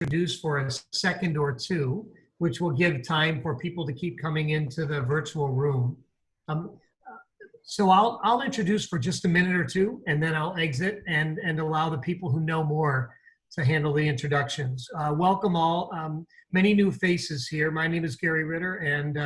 introduce for a second or two, which will give time for people to keep coming into the virtual room. So I'll introduce for just a minute or two, and then I'll exit and allow the people who know more to handle the introductions. Welcome all, many new faces here. My name is Gary Ritter, and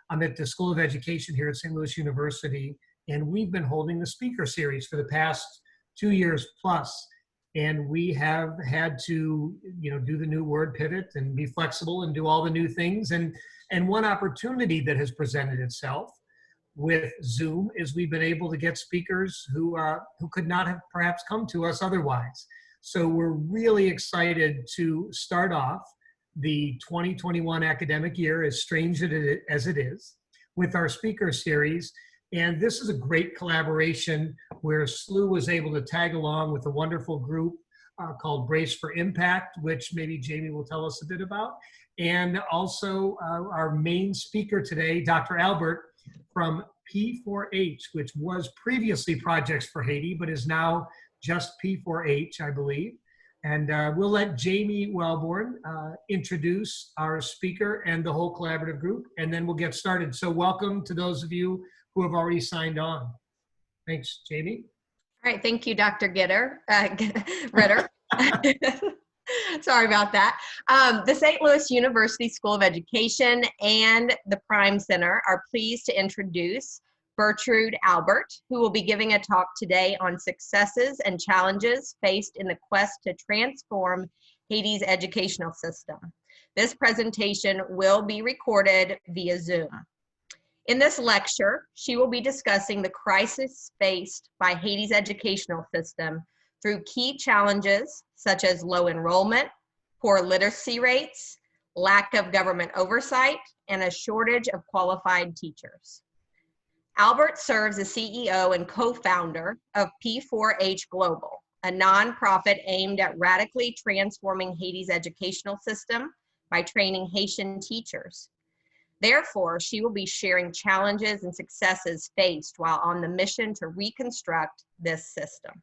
I'm at the School of Education here at St. Louis University, and we've been holding the speaker series for the past 2 years plus. And we have had to, do the new word pivot and be flexible and do all the new things. And one opportunity that has presented itself with Zoom is we've been able to get speakers who could not have perhaps come to us otherwise. So we're really excited to start off the 2021 academic year, as strange as it is, with our speaker series. And this is a great collaboration where SLU was able to tag along with a wonderful group called Brace for Impact, which maybe Jamie will tell us a bit about. And also our main speaker today, Dr. Albert from P4H, which was previously Projects for Haiti, but is now just P4H, I believe. And we'll let Jamie Wellborn introduce our speaker and the whole collaborative group, and then we'll get started. So welcome to those of you who have already signed on. Thanks, Jamie. All right, thank you, Dr. Ritter. Sorry about that. The St. Louis University School of Education and the Prime Center are pleased to introduce Bertrhude Albert, who will be giving a talk today on successes and challenges faced in the quest to transform Haiti's educational system. This presentation will be recorded via Zoom. In this lecture, she will be discussing the crisis faced by Haiti's educational system through key challenges such as low enrollment, poor literacy rates, lack of government oversight, and a shortage of qualified teachers. Albert serves as CEO and co-founder of P4H Global, a nonprofit aimed at radically transforming Haiti's educational system by training Haitian teachers. Therefore, she will be sharing challenges and successes faced while on the mission to reconstruct this system.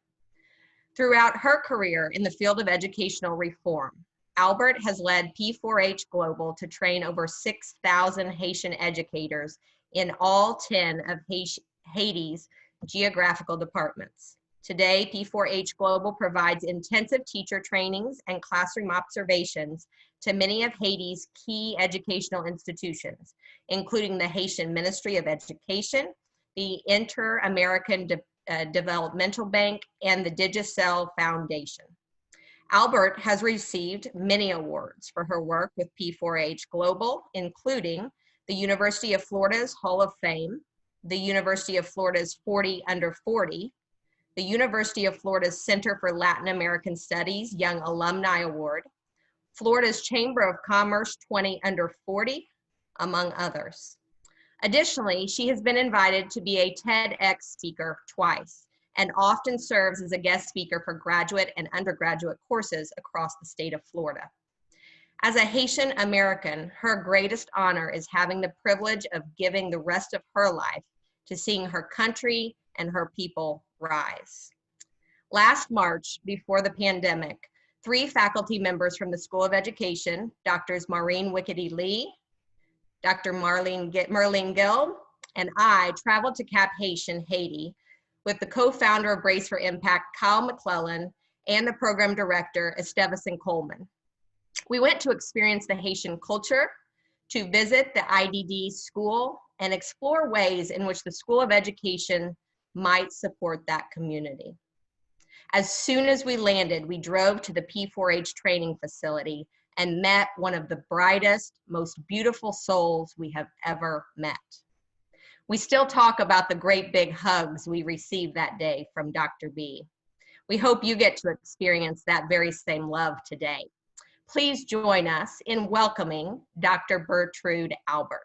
Throughout her career in the field of educational reform, Albert has led P4H Global to train over 6,000 Haitian educators in all 10 of Haiti's geographical departments. Today, P4H Global provides intensive teacher trainings and classroom observations to many of Haiti's key educational institutions, including the Haitian Ministry of Education, the Inter-American Developmental Bank, and the Digicel Foundation. Albert has received many awards for her work with P4H Global, including the University of Florida's Hall of Fame, the University of Florida's 40 Under 40, the University of Florida's Center for Latin American Studies Young Alumni Award, Florida's Chamber of Commerce 20 Under 40, among others. Additionally, she has been invited to be a TEDx speaker twice and often serves as a guest speaker for graduate and undergraduate courses across the state of Florida. As a Haitian American, her greatest honor is having the privilege of giving the rest of her life to seeing her country and her people rise. Last March, before the pandemic, 3 faculty members from the School of Education, Drs. Maureen Wickedy-Lee, Dr. Merlene Gill, and I traveled to Cap Haitian, Haiti, with the co-founder of Brace for Impact, Kyle McClellan, and the program director, Estevison Coleman. We went to experience the Haitian culture, to visit the IDD school, and explore ways in which the School of Education might support that community. As soon as we landed, we drove to the P4H training facility and met one of the brightest, most beautiful souls we have ever met. We still talk about the great big hugs we received that day from Dr. B. We hope you get to experience that very same love today. Please join us in welcoming Dr. Bertrhude Albert.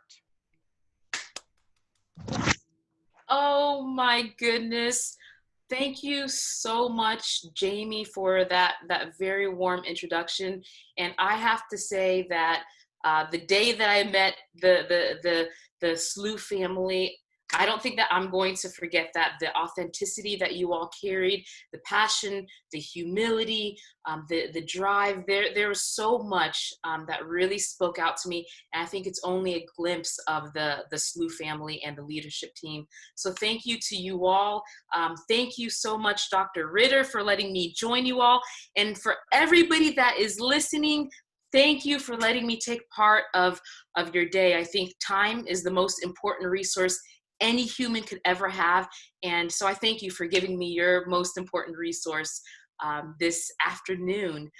Oh my goodness. Thank you so much, Jamie, for that very warm introduction. And I have to say that the day that I met the SLU family, I don't think that I'm going to forget that, the authenticity that you all carried, the passion, the humility, the drive. There was so much that really spoke out to me. And I think it's only a glimpse of the SLU family and the leadership team. So thank you to you all. Thank you so much, Dr. Ritter, for letting me join you all. And for everybody that is listening, thank you for letting me take part of your day. I think time is the most important resource any human could ever have. And so I thank you for giving me your most important resource this afternoon.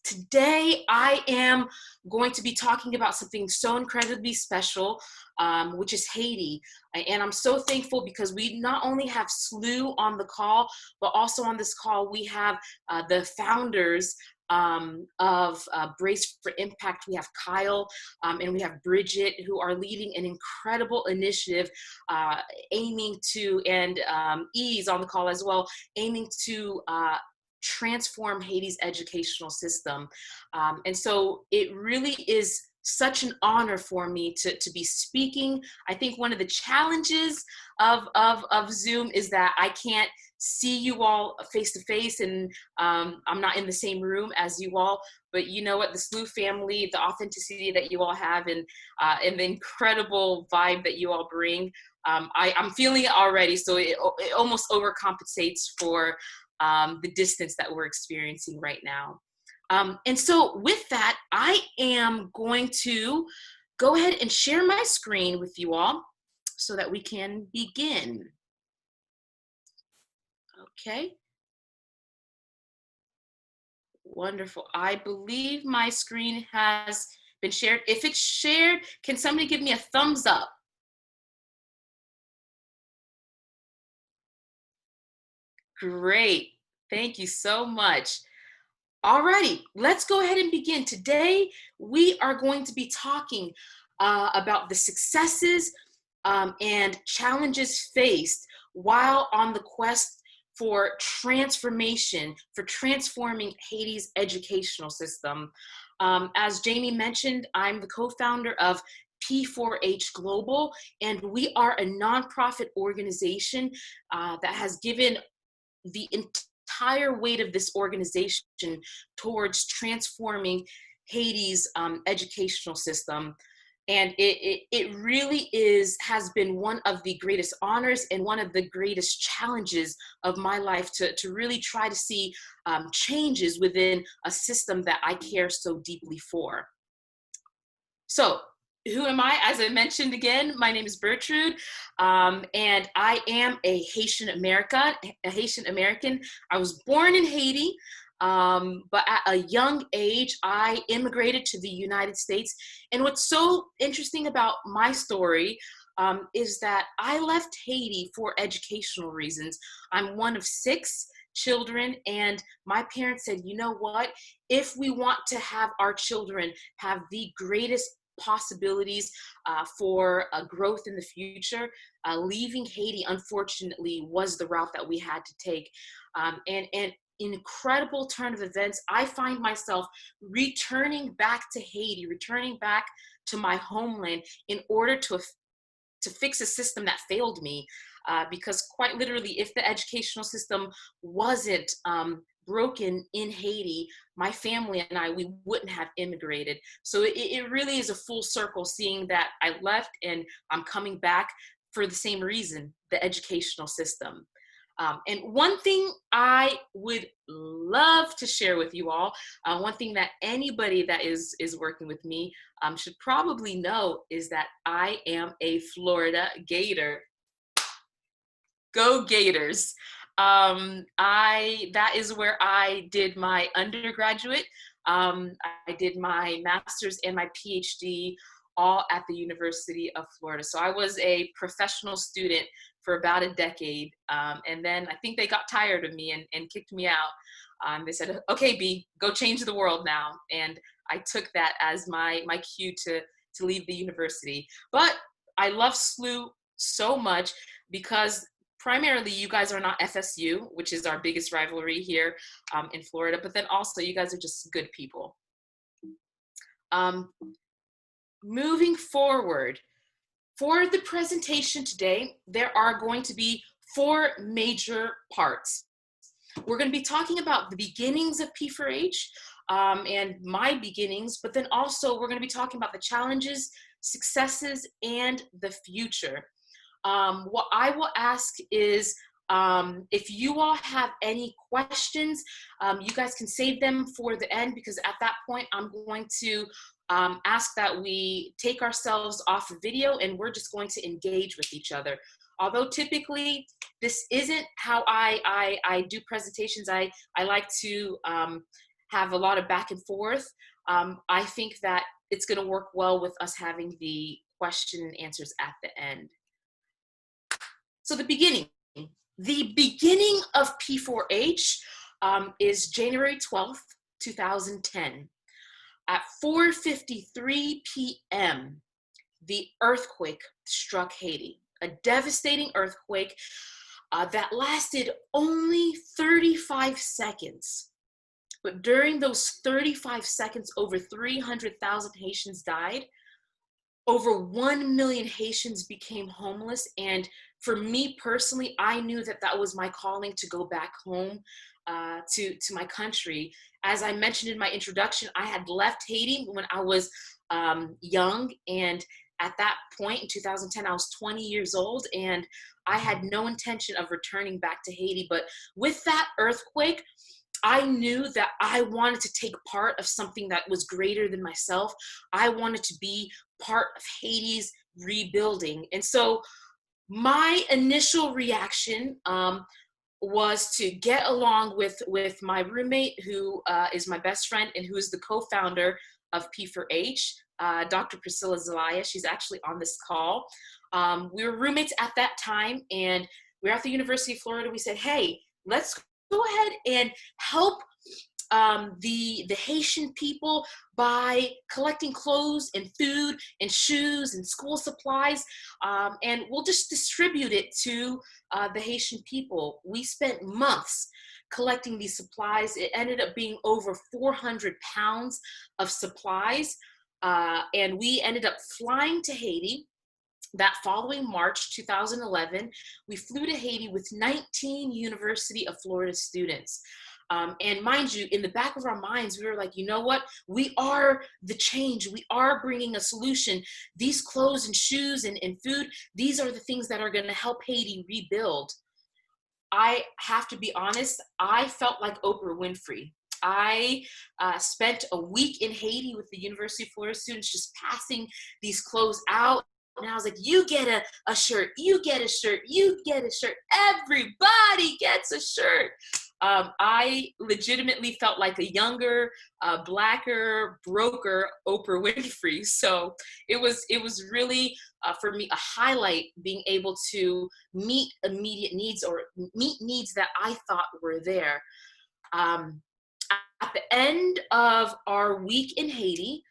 Today, I am going to be talking about something so incredibly special, which is Haiti. And I'm so thankful because we not only have SLU on the call, but also on this call, we have the founders of Brace for Impact. We have Kyle and we have Bridget, who are leading an incredible initiative aiming to, and E's on the call as well, aiming to transform Haiti's educational system. And so it really is such an honor for me to be speaking. I think one of the challenges of Zoom is that I can't see you all face to face, and I'm not in the same room as you all, but you know what, the SLU family, the authenticity that you all have, and the incredible vibe that you all bring, I'm feeling it already, so it almost overcompensates for the distance that we're experiencing right now. And so with that, I am going to go ahead and share my screen with you all so that we can begin. Okay. Wonderful. I believe my screen has been shared. If it's shared, can somebody give me a thumbs up? Great. Thank you so much. Alrighty, let's go ahead and begin. Today, we are going to be talking about the successes and challenges faced while on the quest for transformation, for transforming Haiti's educational system. As Jamie mentioned, I'm the co-founder of P4H Global, and we are a nonprofit organization that has given the entire weight of this organization towards transforming Haiti's educational system. And it really has been one of the greatest honors and one of the greatest challenges of my life to really try to see changes within a system that I care so deeply for. So, who am I? As I mentioned again, my name is Bertrhude, and I am a Haitian American. I was born in Haiti, but at a young age, I immigrated to the United States. And what's so interesting about my story is that I left Haiti for educational reasons. I'm one of 6 children, and my parents said, you know what, if we want to have our children have the greatest possibilities for growth in the future, leaving Haiti, unfortunately, was the route that we had to take. And incredible turn of events, I find myself returning back to Haiti, returning back to my homeland in order to fix a system that failed me. Because quite literally, if the educational system wasn't broken in Haiti, my family and I, we wouldn't have immigrated. So it really is a full circle, seeing that I left and I'm coming back for the same reason, the educational system. And one thing I would love to share with you all, one thing that anybody that is working with me should probably know, is that I am a Florida Gator. Go Gators. That is where I did my undergraduate. I did my master's and my PhD all at the University of Florida. So I was a professional student for about a decade. And then I think they got tired of me and kicked me out. They said, okay, B, go change the world now. And I took that as my cue to leave the university. But I love SLU so much because primarily you guys are not FSU, which is our biggest rivalry here in Florida, but then also you guys are just good people. Moving forward, For the presentation today, there are going to be 4 major parts. We're going to be talking about the beginnings of P4H and my beginnings, but then also we're going to be talking about the challenges, successes, and the future. What I will ask is if you all have any questions, you guys can save them for the end, because at that point I'm going to ask that we take ourselves off of video and we're just going to engage with each other. Although typically this isn't how I do presentations. I like to have a lot of back and forth. I think that it's going to work well with us having the question and answers at the end. So the beginning of P4H is January 12th, 2010. At 4:53 p.m., the earthquake struck Haiti, a devastating earthquake that lasted only 35 seconds. But during those 35 seconds, over 300,000 Haitians died. Over 1 million Haitians became homeless. And for me personally, I knew that that was my calling to go back home to my country. As I mentioned in my introduction, I had left Haiti when I was young. And at that point in 2010, I was 20 years old and I had no intention of returning back to Haiti. But with that earthquake, I knew that I wanted to take part of something that was greater than myself. I wanted to be part of Haiti's rebuilding. And so my initial reaction was to get along with my roommate, who is my best friend and who is the co-founder of P4H, Dr. Priscilla Zelaya. She's actually on this call. We were roommates at that time, and we were at the University of Florida. We said, hey, let's go ahead and help the Haitian people by collecting clothes and food and shoes and school supplies, and we'll just distribute it to the Haitian people. We spent months collecting these supplies. It ended up being over 400 pounds of supplies, and we ended up flying to Haiti. That following March 2011, we flew to Haiti with 19 University of Florida students. And mind you, in the back of our minds, we were like, you know what? We are the change. We are bringing a solution. These clothes and shoes and food, these are the things that are going to help Haiti rebuild. I have to be honest, I felt like Oprah Winfrey. I spent a week in Haiti with the University of Florida students, just passing these clothes out. And I was like, you get a shirt, you get a shirt, you get a shirt. Everybody gets a shirt. I legitimately felt like a younger, blacker, broker Oprah Winfrey. So it was really, for me, a highlight being able to meet immediate needs or meet needs that I thought were there. At the end of our week in Haiti,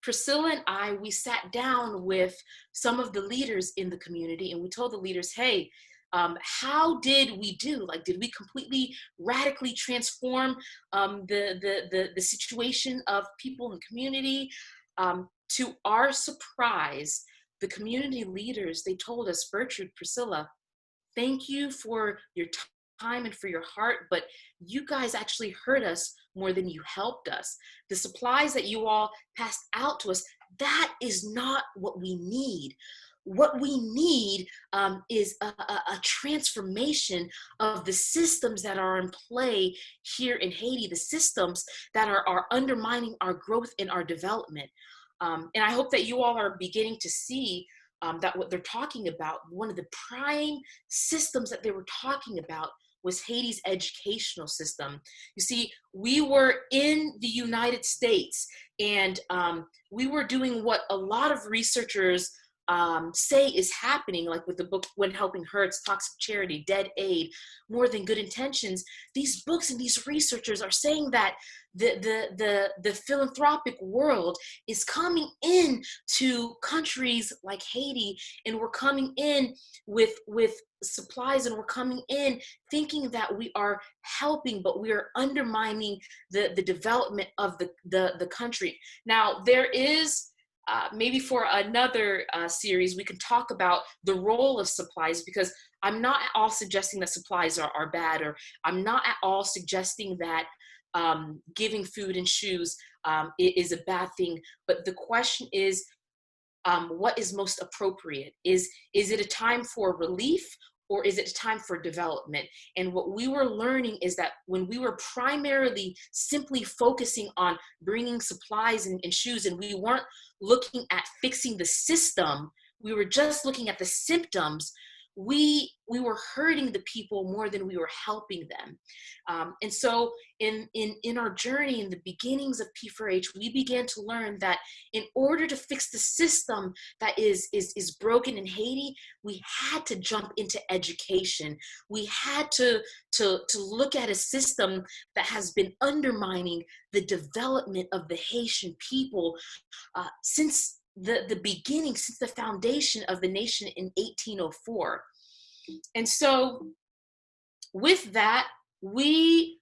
Priscilla and I, we sat down with some of the leaders in the community and we told the leaders, hey, how did we do? Like, did we completely radically transform the situation of people in the community? To our surprise, the community leaders, they told us, Bertrhude, Priscilla, thank you for your time and for your heart, but you guys actually hurt us more than you helped us. The supplies that you all passed out to us, that is not what we need. What we need is a transformation of the systems that are in play here in Haiti, the systems that are undermining our growth and our development. And I hope that you all are beginning to see that what they're talking about, one of the prime systems that they were talking about was Haiti's educational system. You see, we were in the United States and we were doing what a lot of researchers say is happening, like with the book When Helping Hurts, Toxic Charity, Dead Aid, More Than Good Intentions. These books and these researchers are saying that the philanthropic world is coming in to countries like Haiti, and we're coming in with supplies, and we're coming in thinking that we are helping, but we are undermining the development of the country. Now, there is maybe for another series, we can talk about the role of supplies, because I'm not at all suggesting that supplies are bad, or I'm not at all suggesting that giving food and shoes is a bad thing. But the question is, what is most appropriate? Is it a time for relief, or is it a time for development? And what we were learning is that when we were primarily simply focusing on bringing supplies and shoes, and we weren't looking at fixing the system, we were just looking at the symptoms, we were hurting the people more than we were helping them. And so in our journey, in the beginnings of P4H, we began to learn that in order to fix the system that is broken in Haiti, we had to jump into education. We had to look at a system that has been undermining the development of the Haitian people since the beginning, since the foundation of the nation in 1804. And so with that, we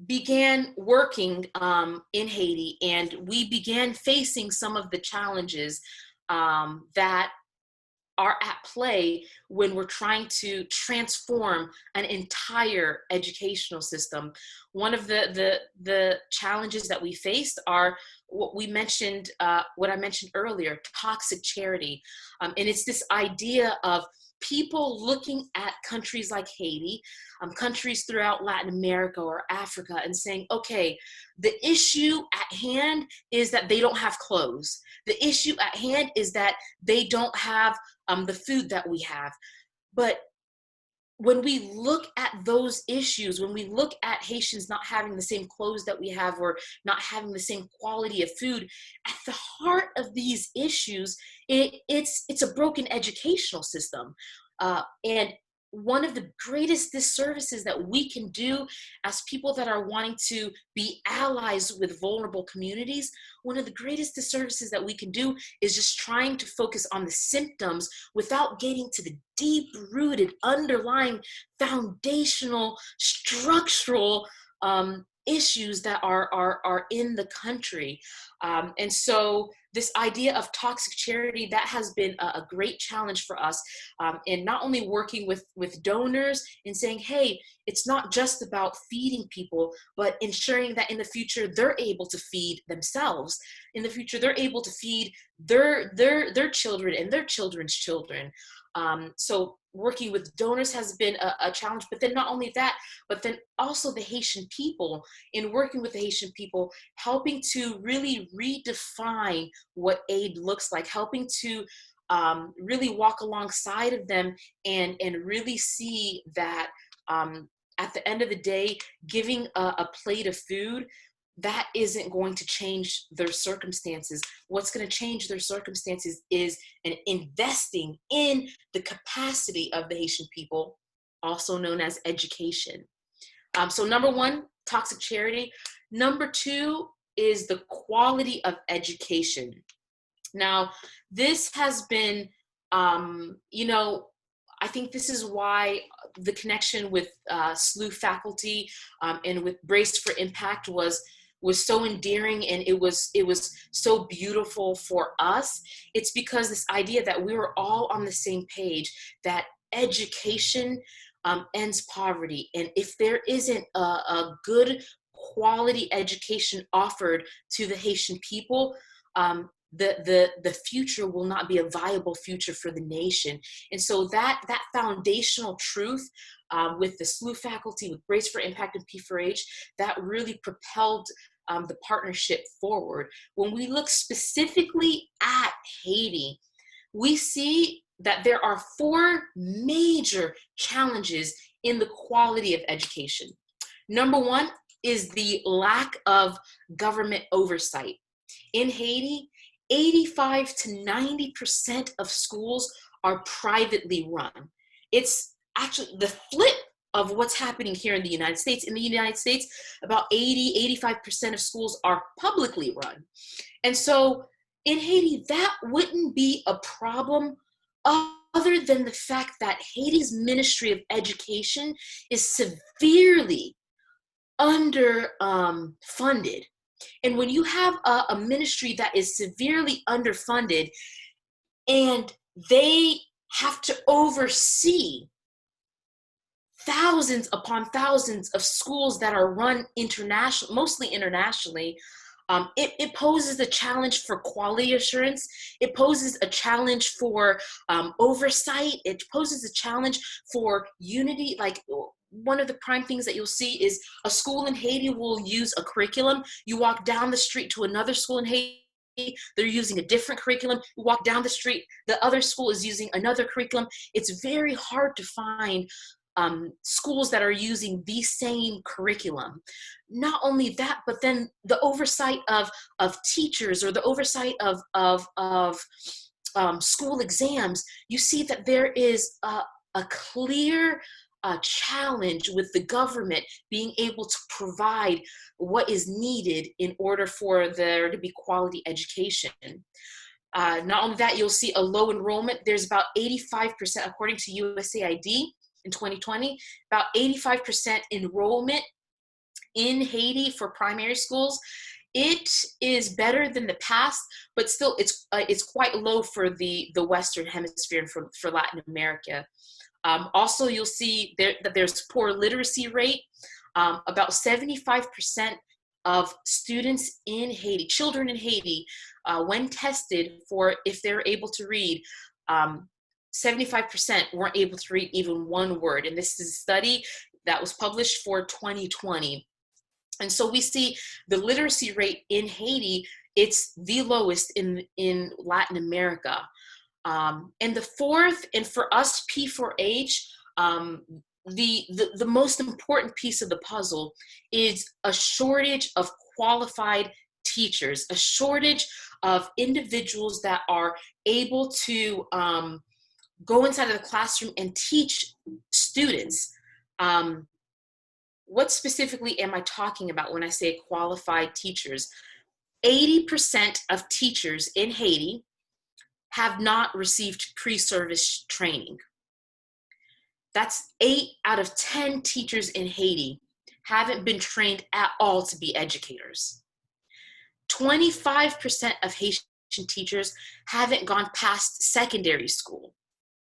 began working in Haiti, and we began facing some of the challenges that are at play when we're trying to transform an entire educational system. One of the challenges that we faced are what we mentioned, what I mentioned earlier, toxic charity. And it's this idea of people looking at countries like Haiti, countries throughout Latin America or Africa, and saying, okay, the issue at hand is that they don't have clothes. The issue at hand is that they don't have the food that we have. But when we look at those issues, when we look at Haitians not having the same clothes that we have, or not having the same quality of food, at the heart of these issues, it's a broken educational system. And one of the greatest disservices that we can do as people that are wanting to be allies with vulnerable communities, one of the greatest disservices that we can do is just trying to focus on the symptoms without getting to the deep-rooted, underlying, foundational, structural issues that are in the country. And so this idea of toxic charity, that has been a great challenge for us, in not only working with donors and saying, hey, it's not just about feeding people, but ensuring that in the future they're able to feed themselves. In the future, they're able to feed their children and their children's children. So working with donors has been a challenge, but then not only that, but then also the Haitian people. In working with the Haitian people, helping to really redefine what aid looks like, helping to really walk alongside of them and really see that at the end of the day, giving a plate of food, that isn't going to change their circumstances. What's going to change their circumstances is investing in the capacity of the Haitian people, also known as education. So number one, toxic charity. Number two is the quality of education. Now, this has been, I think this is why the connection with SLU faculty and with Brace for Impact was so endearing, and it was so beautiful for us. It's because this idea that we were all on the same page, that education ends poverty. And if there isn't a good quality education offered to the Haitian people, the future will not be a viable future for the nation. And so that foundational truth with the SLU faculty, with Brace for Impact and P4H, that really propelled the partnership forward. When we look specifically at Haiti, we see that there are four major challenges in the quality of education. Number one is the lack of government oversight. In Haiti, 85 to 90% of schools are privately run. It's actually the flip of what's happening here in the United States. In the United States, about 85% of schools are publicly run. And so in Haiti, that wouldn't be a problem other than the fact that Haiti's Ministry of Education is severely underfunded. And when you have a ministry that is severely underfunded and they have to oversee thousands upon thousands of schools that are run international, mostly internationally, it poses a challenge for quality assurance. It poses a challenge for oversight. It poses a challenge for unity. Like, one of the prime things that you'll see is a school in Haiti will use a curriculum. You walk down the street to another school in Haiti, they're using a different curriculum. You walk down the street, the other school is using another curriculum. It's very hard to find schools that are using the same curriculum. Not only that, but then the oversight of teachers, or the oversight of school exams. You see that there is a clear challenge with the government being able to provide what is needed in order for there to be quality education. Not only that, you'll see a low enrollment. There's about 85%, according to USAID in 2020, about 85% enrollment in Haiti for primary schools. It is better than the past, but still it's quite low for the Western Hemisphere and for Latin America. Also, you'll see that there's poor literacy rate. About 75% of students in Haiti, children in Haiti, when tested for if they're able to read, 75% weren't able to read even one word. And this is a study that was published for 2020. And so we see the literacy rate in Haiti, it's the lowest in Latin America. And the fourth, and for us P4H, the most important piece of the puzzle is a shortage of qualified teachers, a shortage of individuals that are able to go inside of the classroom and teach students. What specifically am I talking about when I say qualified teachers? 80% of teachers in Haiti have not received pre-service training. That's 8 out of 10 teachers in Haiti haven't been trained at all to be educators. 25% of Haitian teachers haven't gone past secondary school.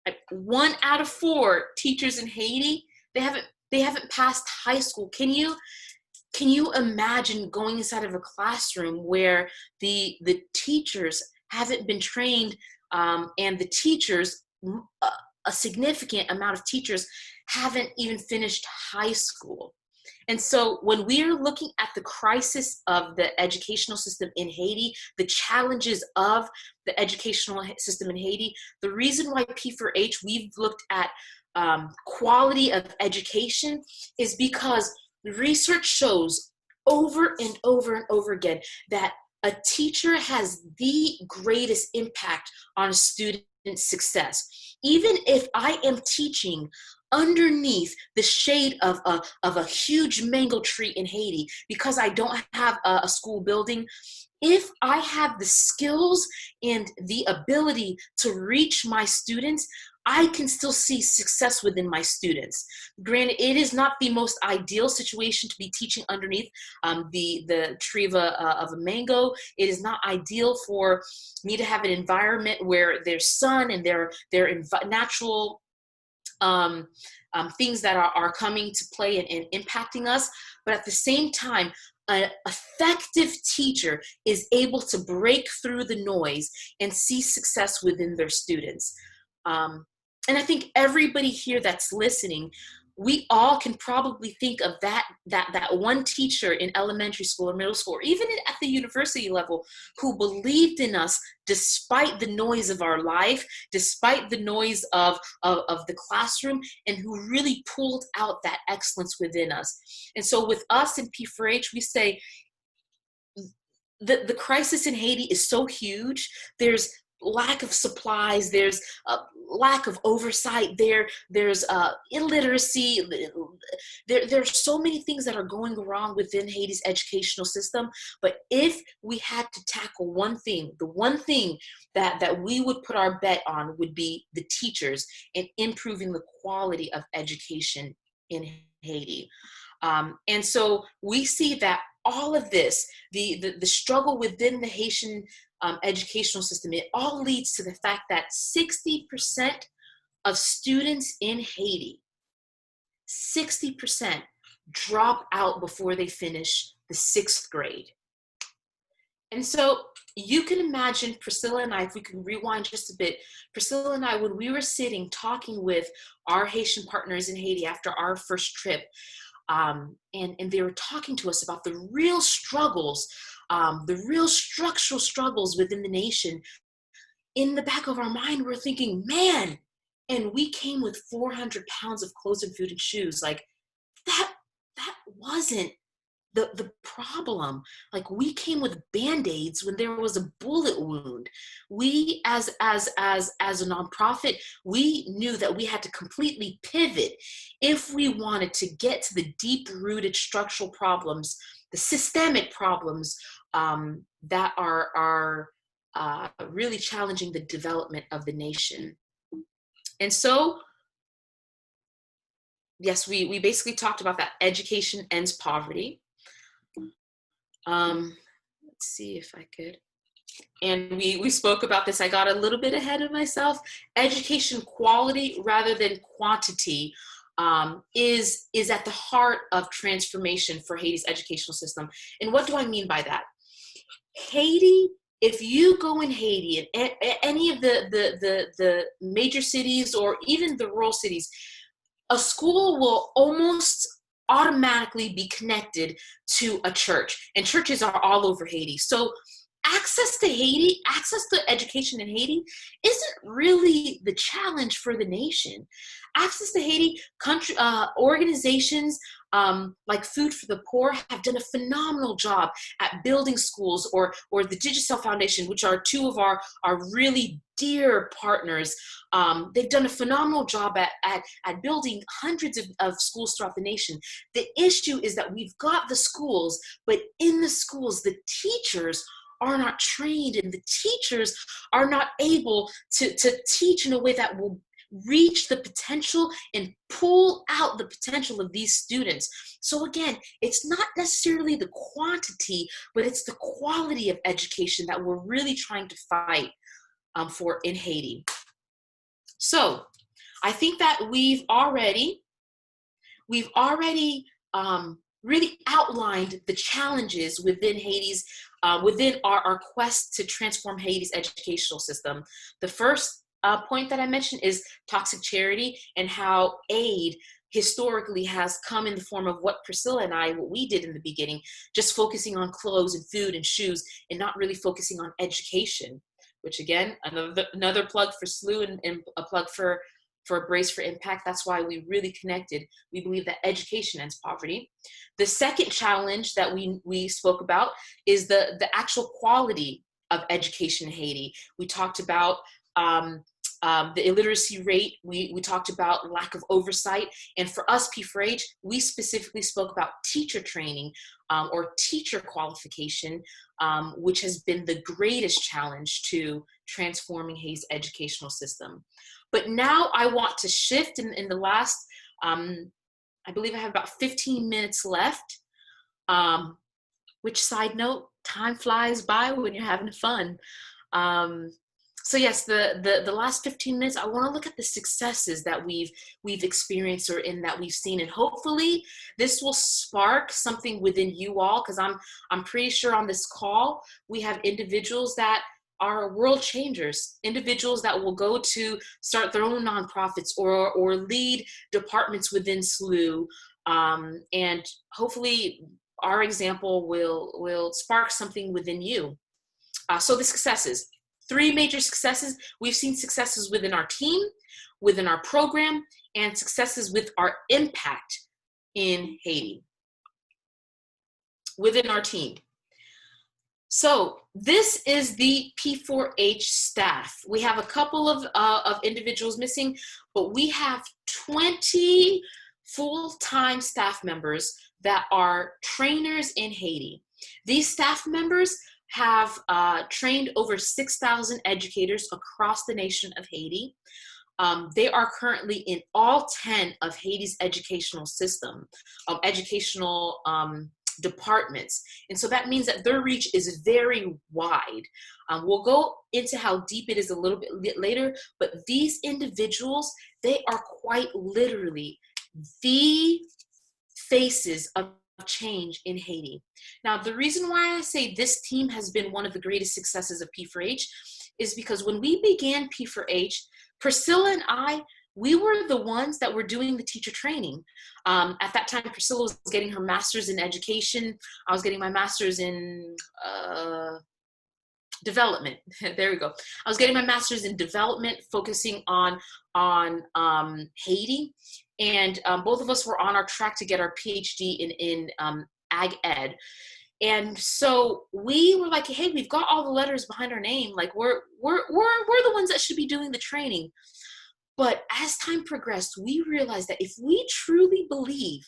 Like 1 out of 4 teachers in Haiti, they haven't passed high school. Can you imagine going inside of a classroom where the teachers haven't been trained, and the teachers, a significant amount of teachers haven't even finished high school? And so when we are looking at the crisis of the educational system in Haiti, the challenges of the educational system in Haiti, the reason why P4H, we've looked at quality of education is because research shows over and over and over again that a teacher has the greatest impact on a student's success. Even if I am teaching underneath the shade of a huge mango tree in Haiti because I don't have a school building, if I have the skills and the ability to reach my students, I can still see success within my students. Granted, it is not the most ideal situation to be teaching underneath the tree of a mango. It is not ideal for me to have an environment where there's sun and there natural things that are coming to play and impacting us. But at the same time, an effective teacher is able to break through the noise and see success within their students. And I think everybody here that's listening, we all can probably think of that one teacher in elementary school or middle school, or even at the university level, who believed in us despite the noise of our life, despite the noise of the classroom, and who really pulled out that excellence within us. And so with us in P4H, we say the crisis in Haiti is so huge. There's lack of supplies, there's a lack of oversight, there's illiteracy, there's so many things that are going wrong within Haiti's educational system. But if we had to tackle one thing, the one thing that we would put our bet on would be the teachers and improving the quality of education in Haiti. And so we see that all of this, the struggle within the Haitian educational system, it all leads to the fact that 60% of students in Haiti, 60% drop out before they finish the 6th grade. And so you can imagine Priscilla and I, if we can rewind just a bit, Priscilla and I, when we were sitting talking with our Haitian partners in Haiti after our first trip, and they were talking to us about the real struggles, the real structural struggles within the nation. In the back of our mind, we're thinking, man, and we came with 400 pounds of clothes and food and shoes. Like that wasn't the problem. Like, we came with Band-Aids when there was a bullet wound. We, as a nonprofit, we knew that we had to completely pivot if we wanted to get to the deep-rooted structural problems, the systemic problems that are really challenging the development of the nation. And so, yes, we basically talked about that. Education ends poverty. Let's see if I could. And we spoke about this. I got a little bit ahead of myself. Education quality rather than quantity is at the heart of transformation for Haiti's educational system. And what do I mean by that? Haiti, if you go in Haiti and any of the major cities or even the rural cities, a school will almost automatically be connected to a church, and churches are all over Haiti. So access to Haiti, access to education in Haiti isn't really the challenge for the nation. Access to Haiti, organizations like Food for the Poor have done a phenomenal job at building schools, or the Digicel Foundation, which are two of our really dear partners. They've done a phenomenal job at building hundreds of schools throughout the nation. The issue is that we've got the schools, but in the schools, the teachers are not trained, and the teachers are not able to teach in a way that will reach the potential and pull out the potential of these students. So again, it's not necessarily the quantity, but it's the quality of education that we're really trying to fight for in Haiti. So I think that we've already really outlined the challenges within Haiti's, within our quest to transform Haiti's educational system. The first point that I mentioned is toxic charity, and how aid historically has come in the form of what Priscilla and what we did in the beginning, just focusing on clothes and food and shoes and not really focusing on education, which again, another plug for SLU and a plug for Brace for Impact. That's why we really connected. We believe that education ends poverty. The second challenge that we spoke about is the actual quality of education in Haiti. We talked about the illiteracy rate. We talked about lack of oversight. And for us, P4H, we specifically spoke about teacher training or teacher qualification, which has been the greatest challenge to transforming Haiti's educational system. But now I want to shift in the last, I believe I have about 15 minutes left, which, side note, time flies by when you're having fun. So yes, the last 15 minutes, I want to look at the successes that we've experienced or that we've seen, and hopefully this will spark something within you all, because I'm pretty sure on this call we have individuals that are world changers, individuals that will go to start their own nonprofits or lead departments within SLU, and hopefully our example will spark something within you. So the successes. 3 major successes. We've seen successes within our team, within our program, and successes with our impact in Haiti, within our team. So this is the P4H staff. We have a couple of individuals missing, but we have 20 full-time staff members that are trainers in Haiti. These staff members have trained over 6,000 educators across the nation of Haiti. They are currently in all 10 of Haiti's educational system, educational departments. And so that means that their reach is very wide. We'll go into how deep it is a little bit later, but these individuals, they are quite literally the faces of change in Haiti. Now, the reason why I say this team has been one of the greatest successes of P4H is because when we began P4H, Priscilla and I, we were the ones that were doing the teacher training. At that time, Priscilla was getting her master's in education. I was getting my master's in development. There we go. I was getting my master's in development, focusing on Haiti. And both of us were on our track to get our Ph.D. in ag ed. And so we were like, hey, we've got all the letters behind our name. Like we're the ones that should be doing the training. But as time progressed, we realized that if we truly believe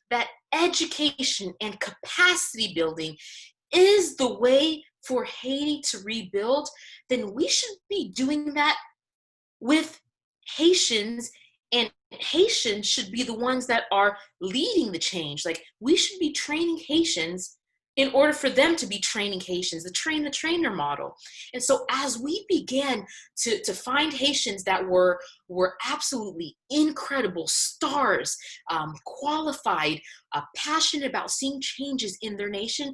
that education and capacity building is the way for Haiti to rebuild, then we should be doing that with Haitians, and Haitians should be the ones that are leading the change. Like we should be training Haitians in order for them to be training Haitians, the train the trainer model. And so as we began to find Haitians that were absolutely incredible stars, qualified, passionate about seeing changes in their nation,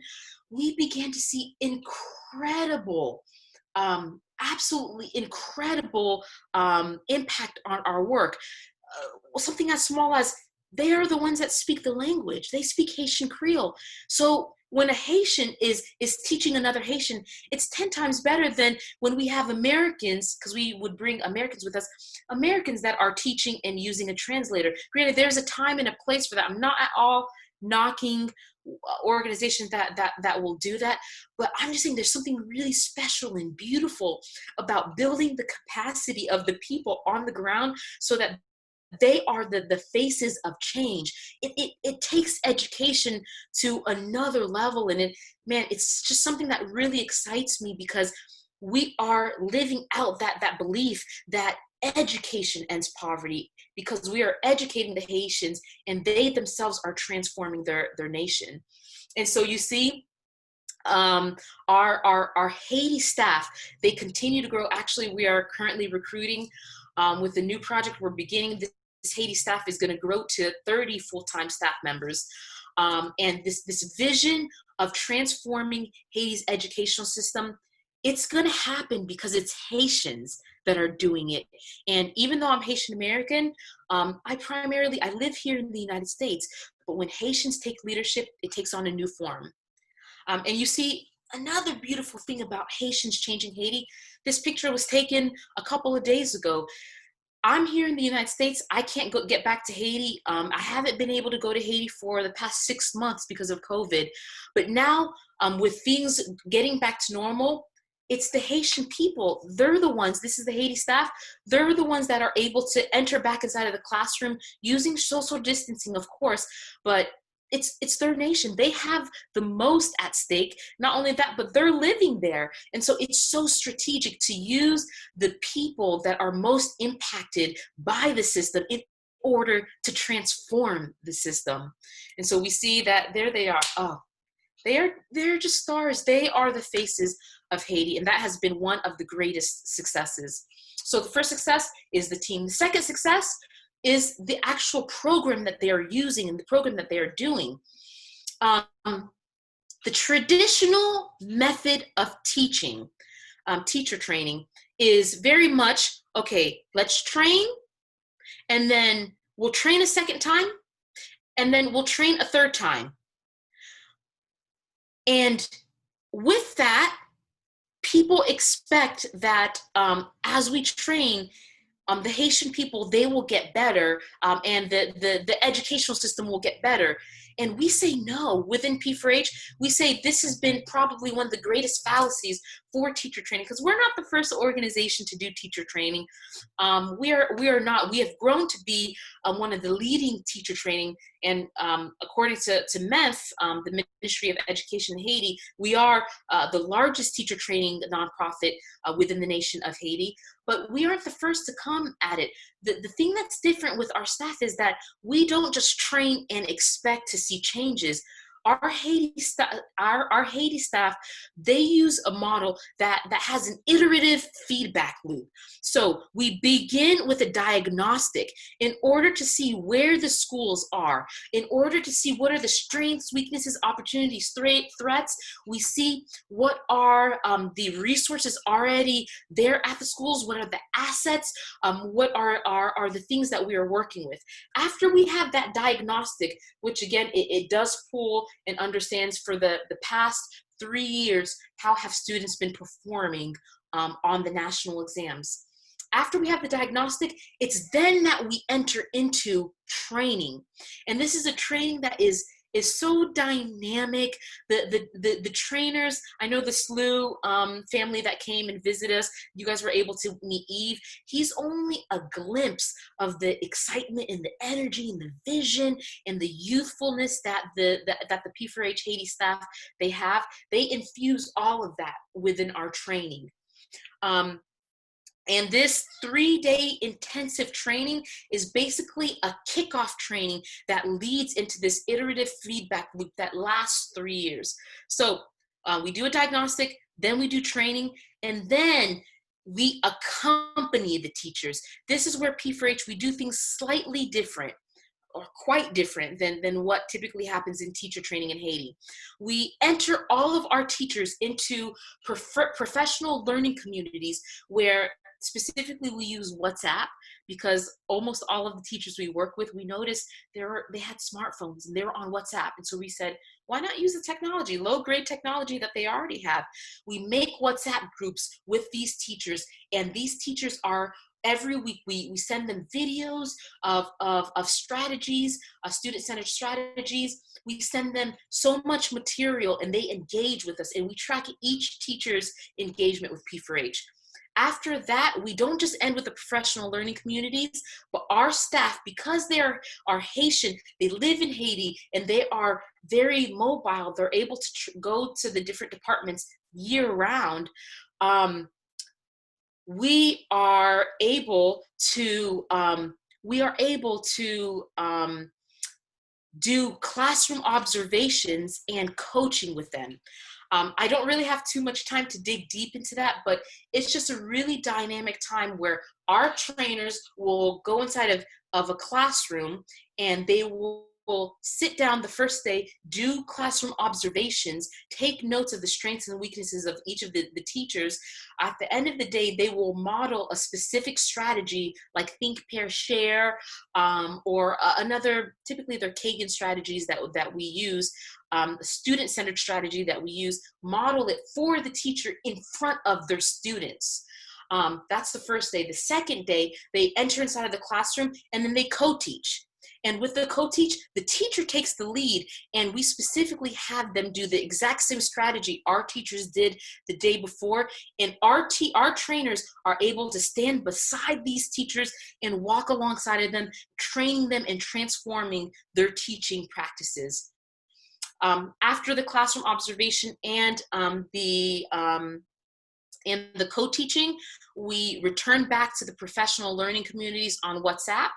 we began to see incredible, absolutely incredible impact on our work. Something as small as they are the ones that speak the language. They speak Haitian Creole. So when a Haitian is teaching another Haitian, it's 10 times better than when we have Americans, because we would bring Americans with us, Americans that are teaching and using a translator. Granted, there's a time and a place for that. I'm not at all knocking organizations that will do that, but I'm just saying there's something really special and beautiful about building the capacity of the people on the ground so that they are the faces of change. It takes education to another level, and it's just something that really excites me, because we are living out that belief that education ends poverty, because we are educating the Haitians and they themselves are transforming their nation. And so you see, our Haiti staff, they continue to grow. Actually, we are currently recruiting with the new project we're beginning. This Haiti staff is going to grow to 30 full-time staff members. And this vision of transforming Haiti's educational system, it's going to happen because it's Haitians that are doing it. And even though I'm Haitian American, I live here in the United States, but when Haitians take leadership, it takes on a new form. And you see another beautiful thing about Haitians changing Haiti. This picture was taken a couple of days ago. I'm here in the United States. I can't get back to Haiti. I haven't been able to go to Haiti for the past 6 months because of COVID. But now, with things getting back to normal, it's the Haitian people. They're the ones, this is the Haiti staff, they're the ones that are able to enter back inside of the classroom using social distancing, of course, but it's their nation. They have the most at stake. Not only that, but they're living there. And so it's so strategic to use the people that are most impacted by the system in order to transform the system. And so we see that there they are. Oh, they're just stars. They are the faces of Haiti. And that has been one of the greatest successes. So the first success is the team. The second success is the actual program that they are using and the program that they are doing. The traditional method of teaching, teacher training, is very much, okay, let's train, and then we'll train a second time, and then we'll train a third time. And with that, people expect that as we train, the Haitian people, they will get better, and the educational system will get better. And we say no. Within P4H, we say this has been probably one of the greatest fallacies for teacher training, because we're not the first organization to do teacher training. We are not. We have grown to be one of the leading teacher training, and according to MENF, the Ministry of Education in Haiti, we are the largest teacher training nonprofit within the nation of Haiti. But we aren't the first to come at it. The thing that's different with our staff is that we don't just train and expect to see changes. our Haiti staff, they use a model that has an iterative feedback loop. So we begin with a diagnostic in order to see where the schools are, in order to see what are the strengths, weaknesses, opportunities, threats. We see what are the resources already there at the schools, what are the assets, what are the things that we are working with. After we have that diagnostic, which again, it does pull and understands for the past 3 years, how have students been performing on the national exams. After we have the diagnostic, it's then that we enter into training. And this is a training that is so dynamic. The trainers, I know the SLU family that came and visited us, you guys were able to meet Eve. He's only a glimpse of the excitement and the energy and the vision and the youthfulness that the P4H Haiti staff, they have. They infuse all of that within our training. And this 3-day intensive training is basically a kickoff training that leads into this iterative feedback loop that lasts 3 years. So we do a diagnostic, then we do training, and then we accompany the teachers. This is where P4H, we do things slightly different, or quite different than what typically happens in teacher training in Haiti. We enter all of our teachers into professional learning communities where specifically we use WhatsApp, because almost all of the teachers we work with, we noticed they had smartphones and they were on WhatsApp. And so we said, why not use the technology, low-grade technology that they already have? We make WhatsApp groups with these teachers, and these teachers are, every week we send them videos of strategies, student-centered strategies. We send them so much material and they engage with us, and we track each teacher's engagement with P4H. After that, we don't just end with the professional learning communities, but our staff, because they are Haitian, they live in Haiti, and they are very mobile, they're able to go to the different departments year round. We are able to do classroom observations and coaching with them. I don't really have too much time to dig deep into that, but it's just a really dynamic time where our trainers will go inside of a classroom, and they will sit down the first day, do classroom observations, take notes of the strengths and weaknesses of each of the teachers. At the end of the day, they will model a specific strategy like think, pair, share, or another, typically they're Kagan strategies that we use, student-centered strategy that we use, model it for the teacher in front of their students. That's the first day. The second day, they enter inside of the classroom, and then they co-teach. And with the co-teach, the teacher takes the lead, and we specifically have them do the exact same strategy our teachers did the day before. And our trainers are able to stand beside these teachers and walk alongside of them, training them and transforming their teaching practices. After the classroom observation and the co-teaching, we return back to the professional learning communities on WhatsApp.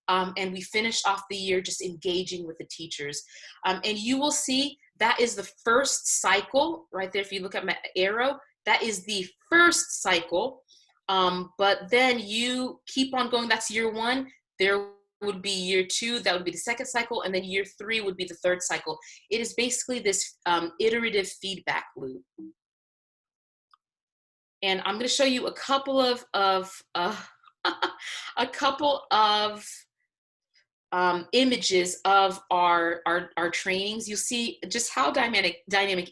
And we finish off the year just engaging with the teachers. And you will see that is the first cycle right there. If you look at my arrow, that is the first cycle. But then you keep on going. That's year one. There would be year two. That would be the second cycle. And then year three would be the third cycle. It is basically this iterative feedback loop. And I'm going to show you a couple of images of our trainings. You'll see just how dynamic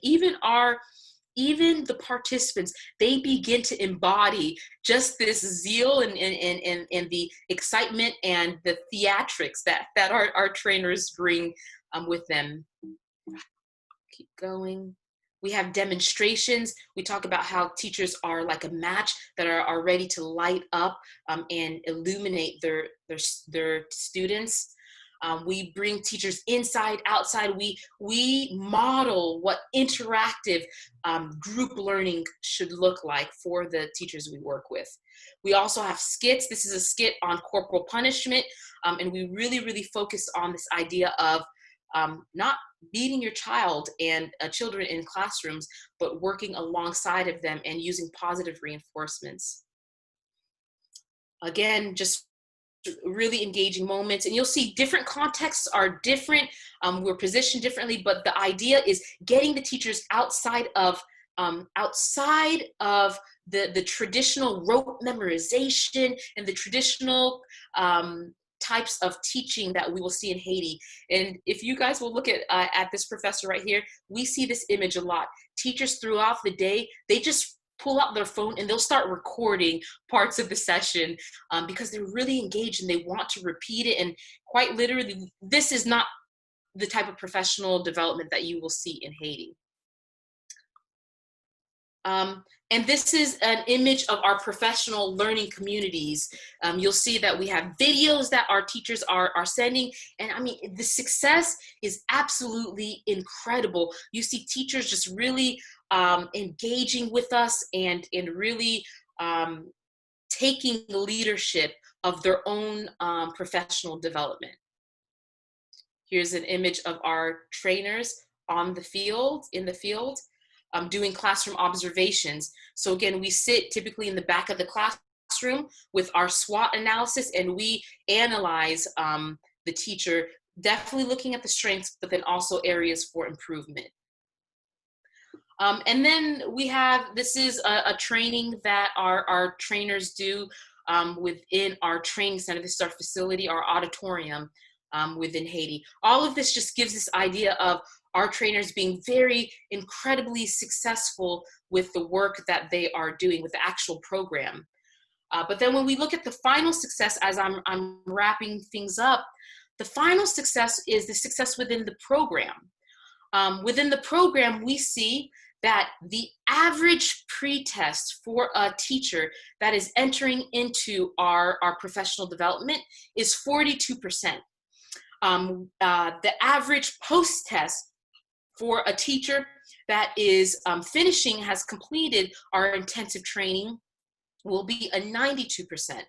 even the participants, they begin to embody just this zeal and the excitement and the theatrics that our trainers bring with them. Keep going. We have demonstrations. We talk about how teachers are like a match that are ready to light up and illuminate their students. We bring teachers inside, outside. We model what interactive group learning should look like for the teachers we work with. We also have skits. This is a skit on corporal punishment, and we really focus on this idea of not beating your child and children in classrooms, but working alongside of them and using positive reinforcements. Again, just really engaging moments, and you'll see different contexts are different. We're positioned differently, but the idea is getting the teachers outside of the traditional rote memorization and the traditional types of teaching that we will see in Haiti. And if you guys will look at this professor right here, we see this image a lot. Teachers throughout the day, they just pull out their phone and they'll start recording parts of the session because they're really engaged and they want to repeat it. And quite literally, this is not the type of professional development that you will see in Haiti. And this is an image of our professional learning communities. You'll see that we have videos that our teachers are sending. And I mean, the success is absolutely incredible. You see teachers just really engaging with us and really taking the leadership of their own professional development. Here's an image of our trainers in the field, doing classroom observations. So again, we sit typically in the back of the classroom with our SWOT analysis, and we analyze the teacher, definitely looking at the strengths, but then also areas for improvement. And then we have, this is a training that our trainers do within our training center. This is our facility, our auditorium within Haiti. All of this just gives this idea of our trainers being very incredibly successful with the work that they are doing with the actual program. But then when we look at the final success, as I'm wrapping things up, the final success is the success within the program. Within the program, we see that the average pre-test for a teacher that is entering into our professional development is 42%. The average post-test for a teacher that is has completed our intensive training will be a 92%.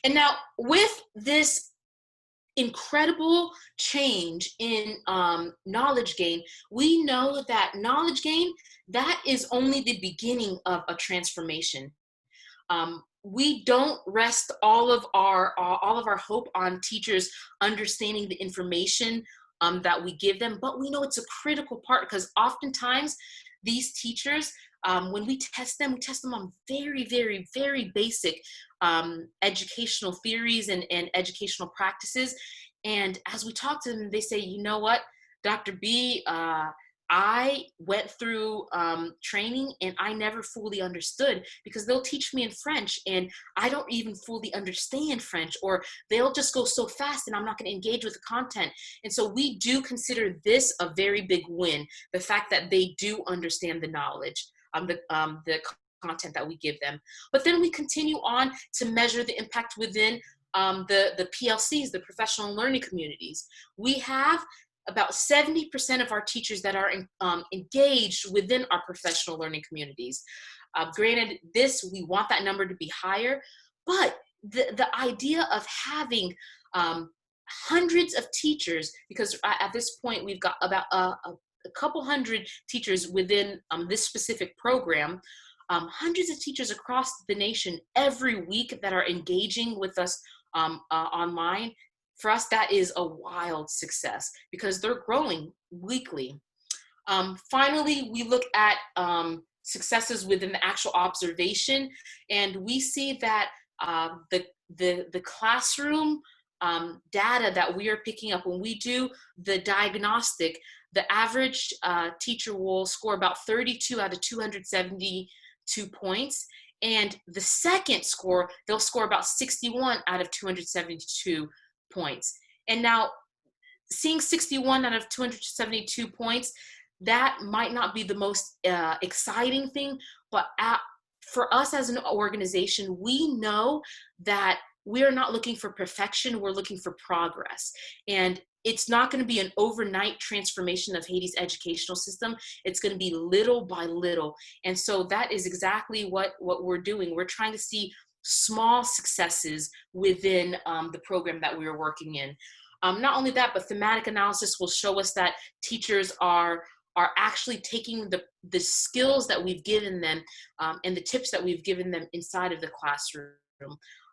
And now with this incredible change in knowledge gain, we know that knowledge gain, that is only the beginning of a transformation. We don't rest all of our hope on teachers understanding the information that we give them, but we know it's a critical part because oftentimes these teachers, when we test them on very, very, very basic educational theories and educational practices. And as we talk to them, they say, you know what, Dr. B, I went through training and I never fully understood, because they'll teach me in French and I don't even fully understand French, or they'll just go so fast and I'm not going to engage with the content. And so we do consider this a very big win, the fact that they do understand the knowledge, the content that we give them. But then we continue on to measure the impact within the PLCs, the professional learning communities. We have about 70% of our teachers that are engaged within our professional learning communities. Granted, we want that number to be higher, but the idea of having hundreds of teachers, because at this point we've got about a couple hundred teachers within this specific program, hundreds of teachers across the nation every week that are engaging with us online. For us, that is a wild success because they're growing weekly. Finally, we look at successes within the actual observation, and we see that the classroom data that we are picking up when we do the diagnostic, the average teacher will score about 32 out of 272 points. And the second score, they'll score about 61 out of 272 points. And now seeing 61 out of 272 points, that might not be the most exciting thing, but for us as an organization, we know that we're not looking for perfection, we're looking for progress. And it's not going to be an overnight transformation of Haiti's educational system. It's going to be little by little. And so that is exactly what we're doing. We're trying to see small successes within the program that we are working in. Not only that, but thematic analysis will show us that teachers are actually taking the skills that we've given them and the tips that we've given them inside of the classroom.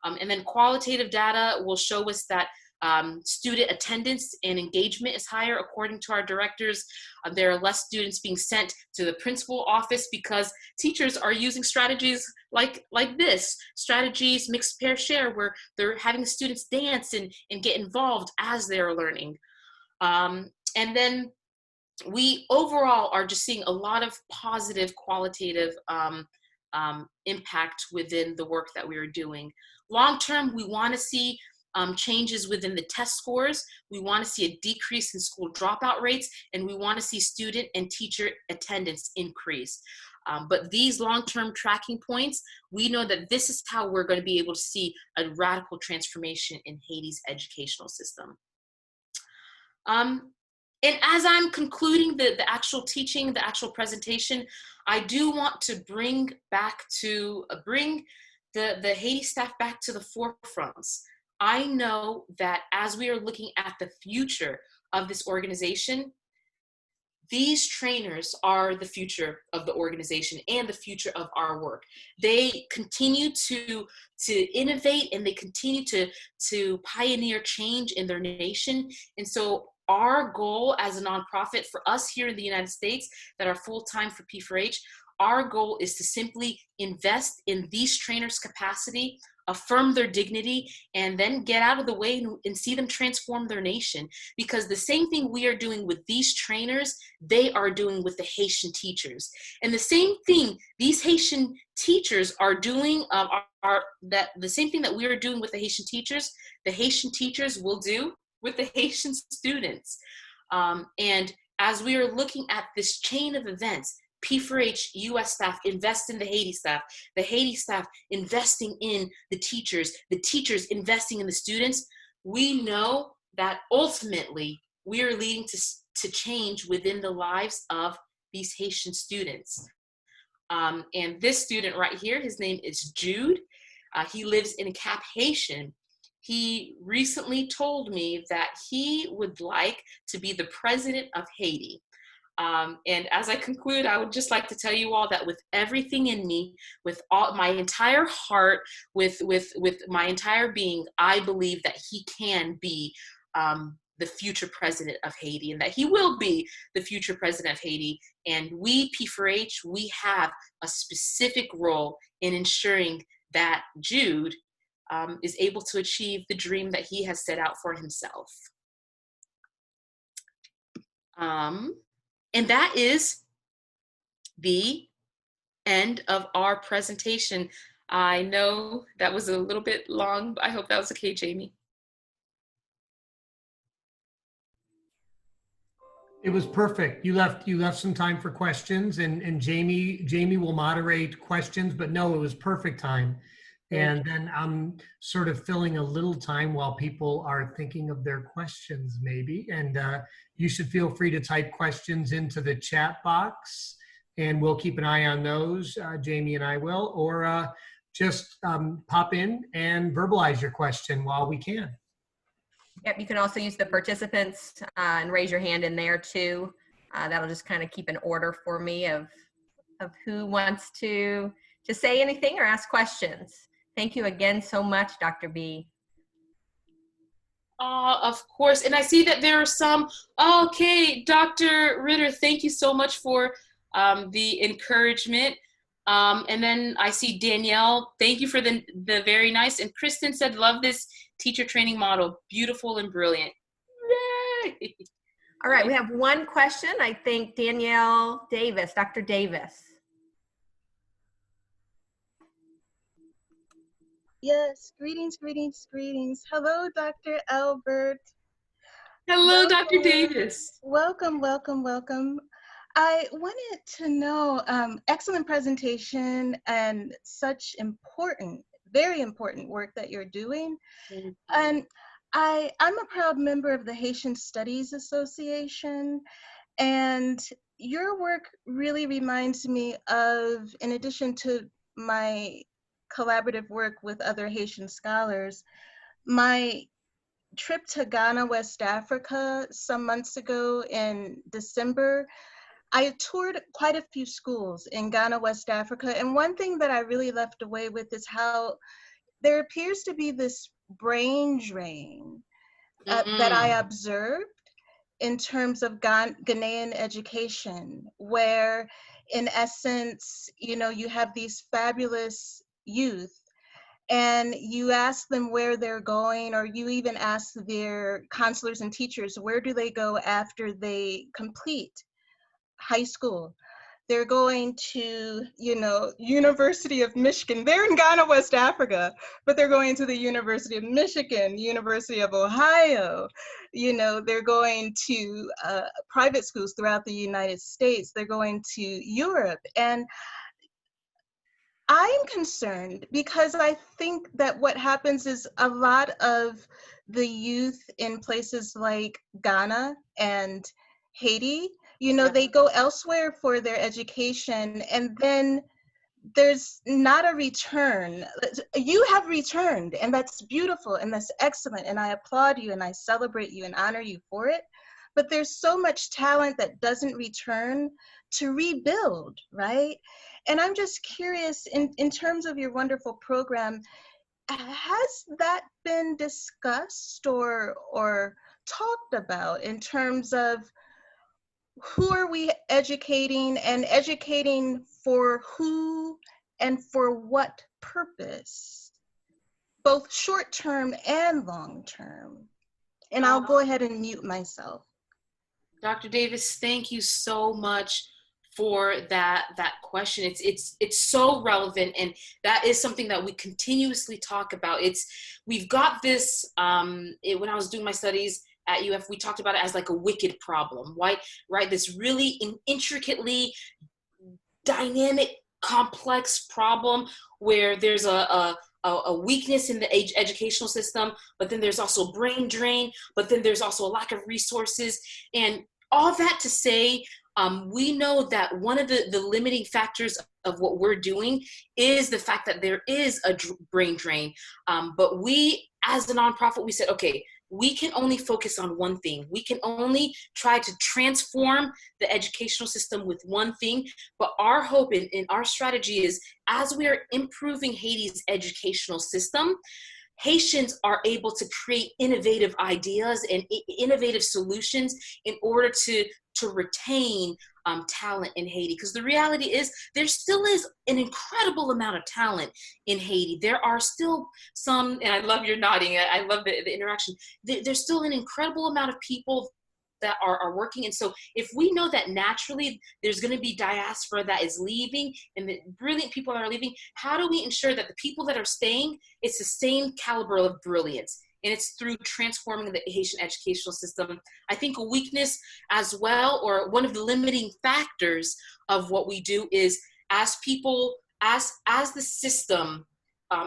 And then qualitative data will show us that student attendance and engagement is higher according to our directors. There are less students being sent to the principal office because teachers are using strategies like this, strategies mixed pair share, where they're having the students dance and get involved as they're learning. And then we overall are just seeing a lot of positive qualitative impact within the work that we are doing. Long term, we want to see changes within the test scores. We want to see a decrease in school dropout rates, and we want to see student and teacher attendance increase. But these long-term tracking points, we know that this is how we're going to be able to see a radical transformation in Haiti's educational system. And as I'm concluding the actual teaching, the actual presentation, I do want to bring the Haiti staff back to the forefronts. I know that as we are looking at the future of this organization, these trainers are the future of the organization and the future of our work. They continue to innovate, and they continue to pioneer change in their nation. And so our goal as a nonprofit, for us here in the United States that are full-time for P4H, our goal is to simply invest in these trainers' capacity, affirm their dignity, and then get out of the way and see them transform their nation. Because the same thing we are doing with these trainers, they are doing with the Haitian teachers. And the same thing these Haitian teachers are doing, the same thing that we are doing with the Haitian teachers will do with the Haitian students. And as we are looking at this chain of events, P4H US staff invest in the Haiti staff investing in the teachers investing in the students, we know that ultimately we are leading to change within the lives of these Haitian students. And this student right here, his name is Jude. He lives in Cap Haitian. He recently told me that he would like to be the president of Haiti. And as I conclude, I would just like to tell you all that with everything in me, with all my entire heart, with my entire being, I believe that he can be the future president of Haiti, and that he will be the future president of Haiti. And we, P4H, we have a specific role in ensuring that Jude is able to achieve the dream that he has set out for himself. And that is the end of our presentation. I know that was a little bit long, but I hope that was okay, Jamie. It was perfect. You left some time for questions, and Jamie will moderate questions, but no, it was perfect time. And then I'm sort of filling a little time while people are thinking of their questions, maybe. And you should feel free to type questions into the chat box, and we'll keep an eye on those. Jamie and I will, or just pop in and verbalize your question while we can. Yep, you can also use the participants and raise your hand in there too. That'll just kind of keep an order for me of who wants to say anything or ask questions. Thank you again so much, Dr. B. Of course, and I see that there are some. Okay, Dr. Ritter, thank you so much for the encouragement. And then I see Danielle, thank you for the very nice. And Kristen said, love this teacher training model, beautiful and brilliant. Yay! All right, we have one question. I think Danielle Davis, Dr. Davis. Yes, greetings, greetings, greetings. Hello, Dr. Albert. Hello, Dr. Davis. Welcome, welcome, welcome. I wanted to know, excellent presentation and such important, very important work that you're doing. And I'm a proud member of the Haitian Studies Association, and your work really reminds me of, in addition to my collaborative work with other Haitian scholars, my trip to Ghana, West Africa, some months ago in December, I toured quite a few schools in Ghana, West Africa. And one thing that I really left away with is how there appears to be this brain drain that I observed in terms of Ghanaian education, where in essence, you know, you have these fabulous youth and you ask them where they're going, or you even ask their counselors and teachers, where do they go after they complete high school? They're going to, you know, University of Michigan. They're in Ghana, West Africa, but they're going to the University of Michigan, University of Ohio. You know, they're going to private schools throughout the United States. They're going to Europe. And I'm concerned because I think that what happens is a lot of the youth in places like Ghana and Haiti, you know, they go elsewhere for their education, and then there's not a return. You have returned, and that's beautiful and that's excellent, and I applaud you and I celebrate you and honor you for it. But there's so much talent that doesn't return to rebuild, right? And I'm just curious, in terms of your wonderful program, has that been discussed or talked about in terms of who are we educating, and educating for who and for what purpose, both short term and long term? And I'll go ahead and mute myself. Dr. Davis, thank you so much for that question. It's so relevant, and that is something that we continuously talk about. We've got this, when I was doing my studies at UF, we talked about it as like a wicked problem, right? This really intricately dynamic, complex problem where there's a weakness in the educational system, but then there's also brain drain, but then there's also a lack of resources. And all that to say, we know that one of the limiting factors of what we're doing is the fact that there is a brain drain. But we, as a nonprofit, we said, okay, we can only focus on one thing. We can only try to transform the educational system with one thing. But our hope and our strategy is, as we are improving Haiti's educational system, Haitians are able to create innovative ideas and innovative solutions in order to retain talent in Haiti. Because the reality is, there still is an incredible amount of talent in Haiti. There are still some, and I love your nodding, I love the interaction. There's still an incredible amount of people that are working. And so if we know that naturally there's going to be diaspora that is leaving and the brilliant people that are leaving, how do we ensure that the people that are staying, it's the same caliber of brilliance? And it's through transforming the Haitian educational system. I think a weakness as well, or one of the limiting factors of what we do, is as people, as the system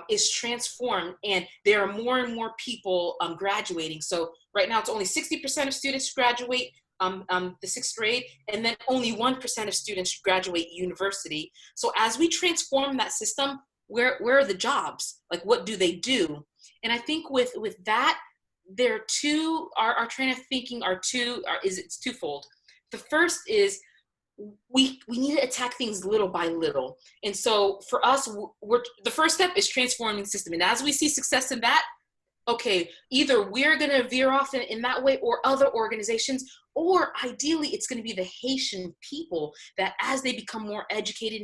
is transformed and there are more and more people graduating. So right now it's only 60% of students graduate the sixth grade, and then only 1% of students graduate university. So as we transform that system, where are the jobs? Like, what do they do? And I think with that, there are two, our train of thinking it's twofold. The first is we need to attack things little by little. And so for us, the first step is transforming the system. And as we see success in that, okay, either we're going to veer off in that way, or other organizations, or ideally it's going to be the Haitian people that, as they become more educated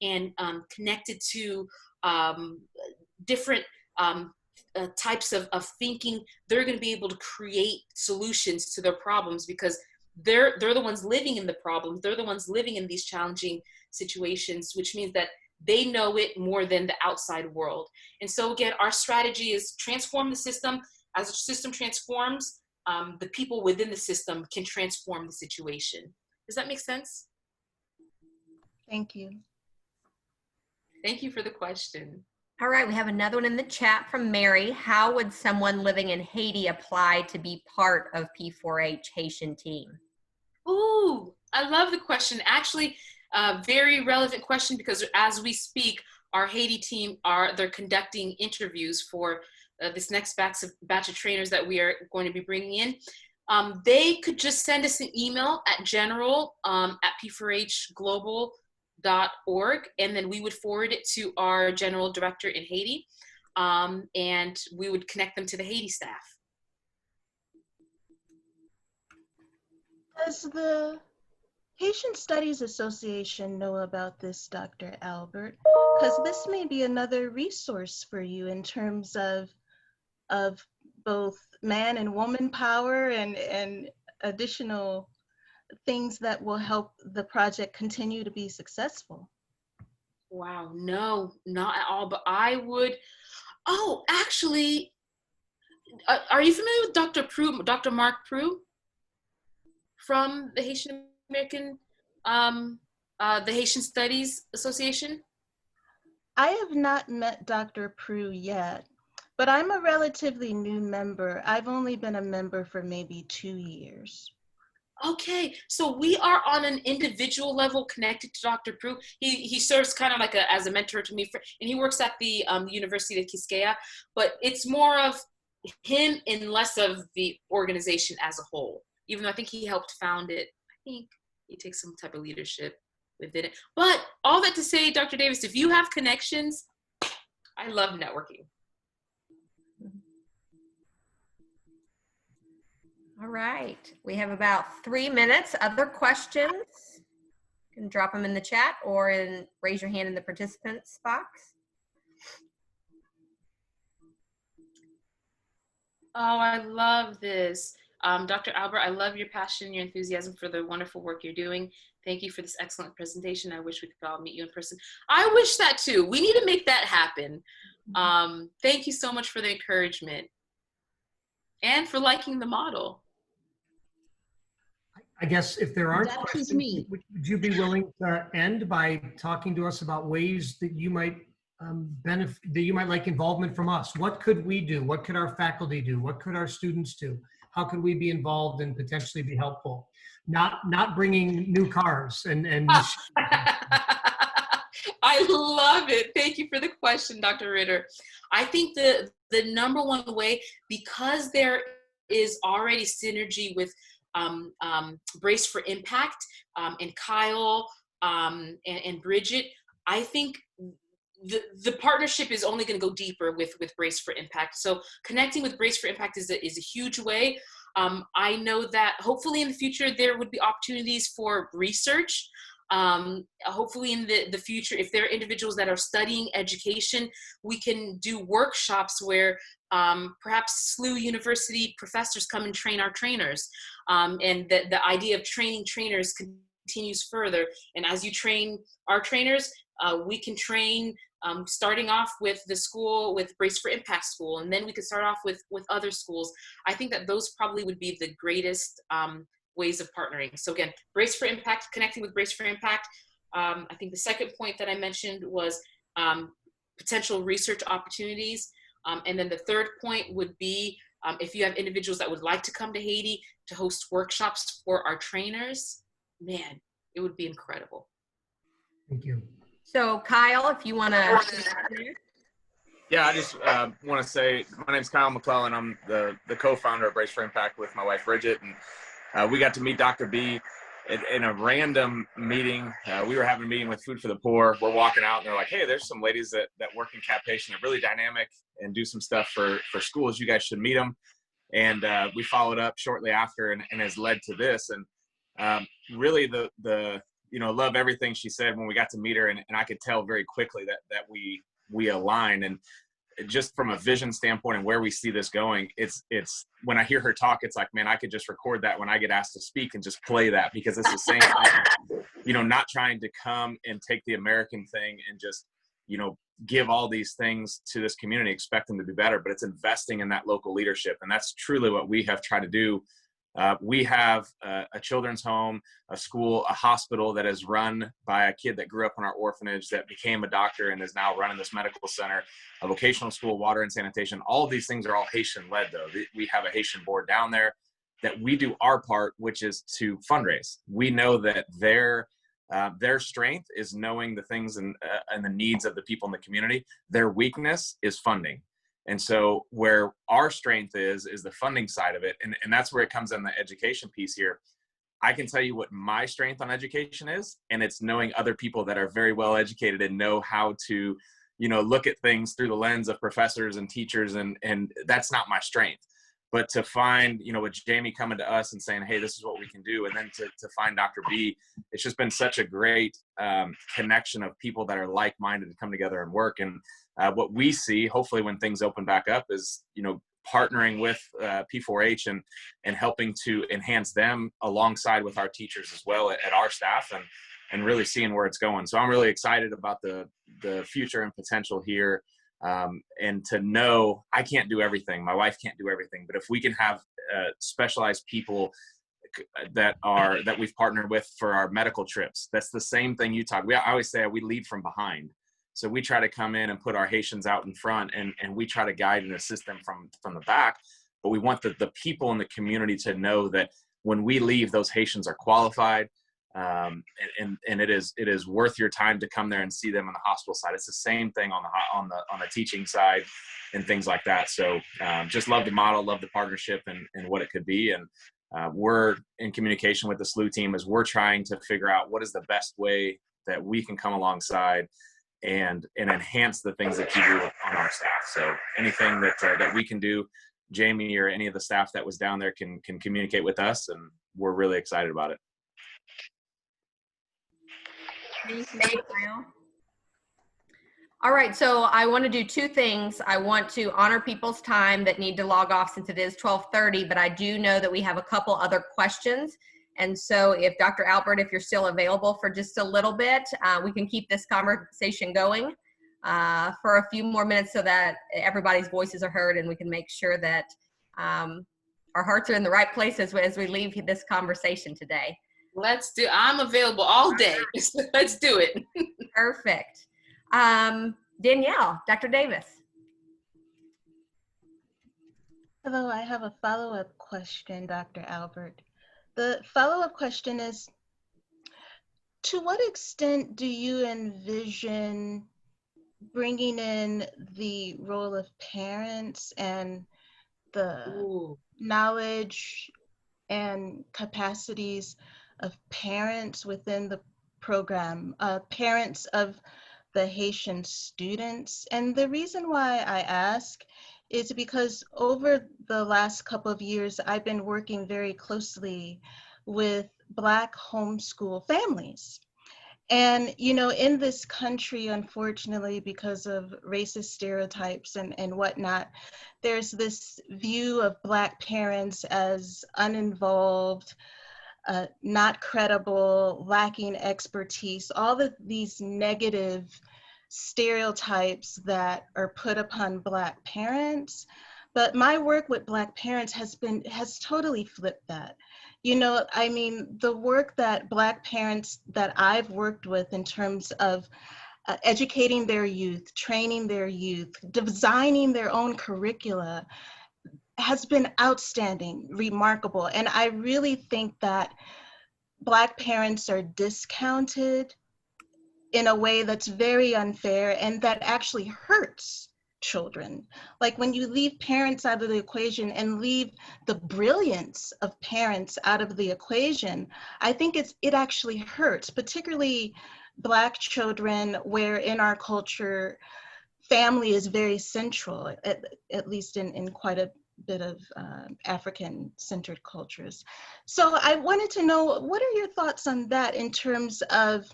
and connected to different types of thinking, they're going to be able to create solutions to their problems, because they're the ones living in the problems. They're the ones living in these challenging situations, which means that they know it more than the outside world. And so again, our strategy is transform the system. As the system transforms, the people within the system can transform the situation. Does that make sense? Thank you. Thank you for the question. All right, we have another one in the chat from Mary. How would someone living in Haiti apply to be part of P4H Haitian team? Ooh, I love the question. Actually, very relevant question, because as we speak, our Haiti team they're conducting interviews for this next batch of trainers that we are going to be bringing in, they could just send us an email at general@p4hglobal.org, and then we would forward it to our general director in Haiti, and we would connect them to the Haiti staff. Does the Haitian Studies Association know about this, Dr. Albert? Because this may be another resource for you in terms of both man and woman power and additional things that will help the project continue to be successful. Wow, no, not at all. But I would. Oh, actually, are you familiar with Dr. Prue, Dr. Mark Prue, from the Haitian American, the Haitian Studies Association? I have not met Dr. Prue yet, but I'm a relatively new member. I've only been a member for maybe 2 years. Okay, so we are on an individual level connected to Dr. Prue. He serves kind of like as a mentor to me, and he works at the University of Quisqueya, but it's more of him and less of the organization as a whole. Even though I think he helped found it, I think he takes some type of leadership within it. But all that to say, Dr. Davis, if you have connections, I love networking. All right, we have about 3 minutes. Other questions? You can drop them in the chat or raise your hand in the participants box. Oh, I love this. Dr. Albert, I love your passion, your enthusiasm for the wonderful work you're doing. Thank you for this excellent presentation. I wish we could all meet you in person. I wish that too. We need to make that happen. Thank you so much for the encouragement and for liking the model. I guess if there aren't That was questions, me. would you be willing to end by talking to us about ways that you might benefit, that you might like involvement from us? What could we do? What could our faculty do? What could our students do? How could we be involved and potentially be helpful? Not bringing new cars and I love it. Thank you for the question, Dr. Ritter. I think the number one way, because there is already synergy with Brace for Impact and Kyle and Bridget, I think the partnership is only going to go deeper with Brace for Impact. So connecting with Brace for Impact is a huge way. I know that hopefully in the future there would be opportunities for research. Hopefully in the future, if there are individuals that are studying education, we can do workshops where perhaps SLU University professors come and train our trainers. And the idea of training trainers continues further. And as you train our trainers, we can train starting off with the school, with Brace for Impact School, and then we could start off with other schools. I think that those probably would be the greatest ways of partnering. So again, Brace for Impact, connecting with Brace for Impact. I think the second point that I mentioned was potential research opportunities. And then the third point would be if you have individuals that would like to come to Haiti to host workshops for our trainers, man, it would be incredible. Thank you. So Kyle, if you want to. Yeah, I just want to say my name's Kyle McClellan. I'm the co-founder of Brace for Impact with my wife Bridget, and we got to meet Dr. B in a random meeting. We were having a meeting with Food for the Poor. We're walking out, and they're like, "Hey, there's some ladies that work in Cap-Haitian. They're really dynamic and do some stuff for schools. You guys should meet them." And we followed up shortly after, and has led to this. And really, the love everything she said when we got to meet her, and I could tell very quickly that we align. And just from a vision standpoint and where we see this going, it's when I hear her talk, it's like, man, I could just record that when I get asked to speak and just play that, because it's the same thing. Not trying to come and take the American thing and just, give all these things to this community, expect them to be better, but it's investing in that local leadership. And that's truly what we have tried to do. We have a children's home, a school, a hospital that is run by a kid that grew up in our orphanage that became a doctor and is now running this medical center, a vocational school, water and sanitation. All of these things are all Haitian led though. We have a Haitian board down there that we do our part, which is to fundraise. We know that their strength is knowing the things and the needs of the people in the community. Their weakness is funding. And so where our strength is the funding side of it. And that's where it comes in the education piece here. I can tell you what my strength on education is, and it's knowing other people that are very well educated and know how to, look at things through the lens of professors and teachers. And that's not my strength. But to find, with Jamie coming to us and saying, hey, this is what we can do. And then to find Dr. B, it's just been such a great connection of people that are like-minded to come together and work. And what we see, hopefully when things open back up, is, partnering with P4H and helping to enhance them alongside with our teachers as well at our staff and really seeing where it's going. So I'm really excited about the future and potential here. And to know I can't do everything. My wife can't do everything, but if we can have specialized people that we've partnered with for our medical trips, that's the same thing you talk. I always say we lead from behind. So we try to come in and put our Haitians out in front, and we try to guide and assist them from the back. But we want the people in the community to know that when we leave, those Haitians are qualified. And it is worth your time to come there and see them on the hospital side. It's the same thing on the teaching side and things like that. So just love the model, love the partnership and what it could be. And we're in communication with the SLU team as we're trying to figure out what is the best way that we can come alongside and enhance the things that you do on our staff. So anything that we can do, Jamie or any of the staff that was down there can communicate with us, and we're really excited about it. Thank you, Kyle. All right, so I want to do two things. I want to honor people's time that need to log off since it is 12:30, but I do know that we have a couple other questions. And so if Dr. Albert, if you're still available for just a little bit, we can keep this conversation going for a few more minutes so that everybody's voices are heard and we can make sure that our hearts are in the right place as we leave this conversation today. I'm available all day. Let's do it. Perfect. Danielle, Dr. Davis. Hello, I have a follow-up question, Dr. Albert. The follow-up question is, to what extent do you envision bringing in the role of parents and the knowledge and capacities of parents within the program, parents of the Haitian students? And the reason why I ask is because over the last couple of years, I've been working very closely with Black homeschool families. And, in this country, unfortunately, because of racist stereotypes and whatnot, there's this view of Black parents as uninvolved, not credible, lacking expertise, all of these negative stereotypes that are put upon Black parents. But my work with Black parents has totally flipped that. The work that Black parents that I've worked with in terms of educating their youth, training their youth, designing their own curricula has been outstanding, remarkable. And I really think that Black parents are discounted in a way that's very unfair and that actually hurts children. Like when you leave parents out of the equation and leave the brilliance of parents out of the equation, I think it actually hurts, particularly Black children, where in our culture, family is very central, at least in quite a bit of African-centered cultures. So I wanted to know, what are your thoughts on that in terms of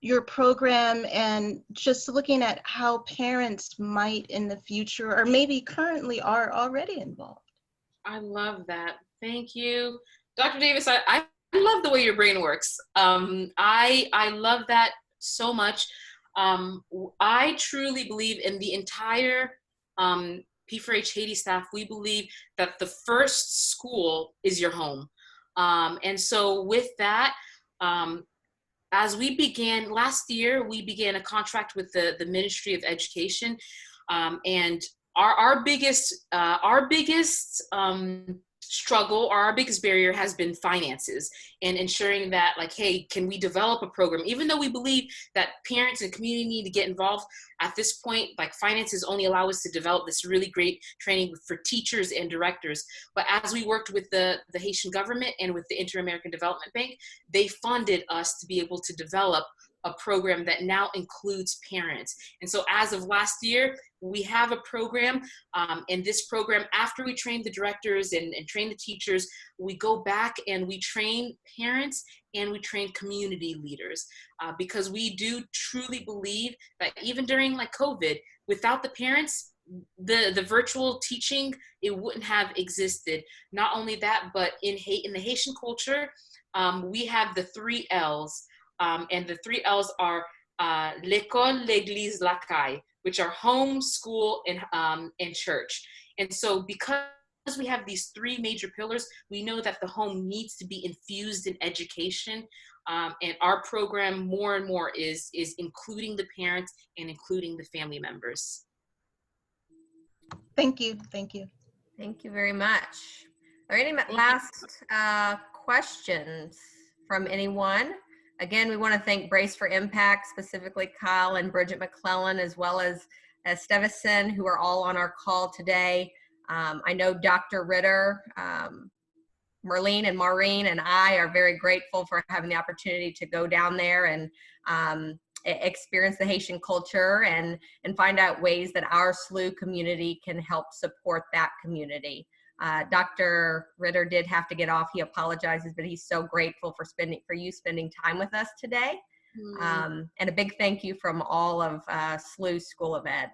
your program and just looking at how parents might in the future, or maybe currently are already involved? I love that. Thank you. Dr. Davis, I love the way your brain works. I love that so much. I truly believe in the entire P4H Haiti staff. We believe that the first school is your home. And so with that, as we began last year, we began a contract with the Ministry of Education, and our biggest struggle, or our biggest barrier, has been finances, and ensuring that, like, hey, can we develop a program? Even though we believe that parents and community need to get involved, at this point, like, finances only allow us to develop this really great training for teachers and directors. But as we worked with the Haitian government and with the Inter-American Development Bank, they funded us to be able to develop a program that now includes parents. And so as of last year, we have a program, and this program, after we train the directors and train the teachers, we go back and we train parents and we train community leaders, because we do truly believe that even during like COVID, without the parents, the virtual teaching, it wouldn't have existed. Not only that, but in the Haitian culture, we have the 3 L's. And the 3 L's are l'école, l'église, la caille, which are home, school, and church. And so because we have these 3 major pillars, we know that the home needs to be infused in education. And our program more and more is including the parents and including the family members. Thank you. Thank you. Thank you very much. Are there any last questions from anyone? Again, we want to thank Brace for Impact, specifically Kyle and Bridget McClellan, as well as Stevison, who are all on our call today. I know Dr. Ritter, Merlene and Maureen and I are very grateful for having the opportunity to go down there and experience the Haitian culture and find out ways that our SLU community can help support that community. Dr. Ritter did have to get off. He apologizes, but he's so grateful for you spending time with us today. And a big thank you from all of SLU School of Ed.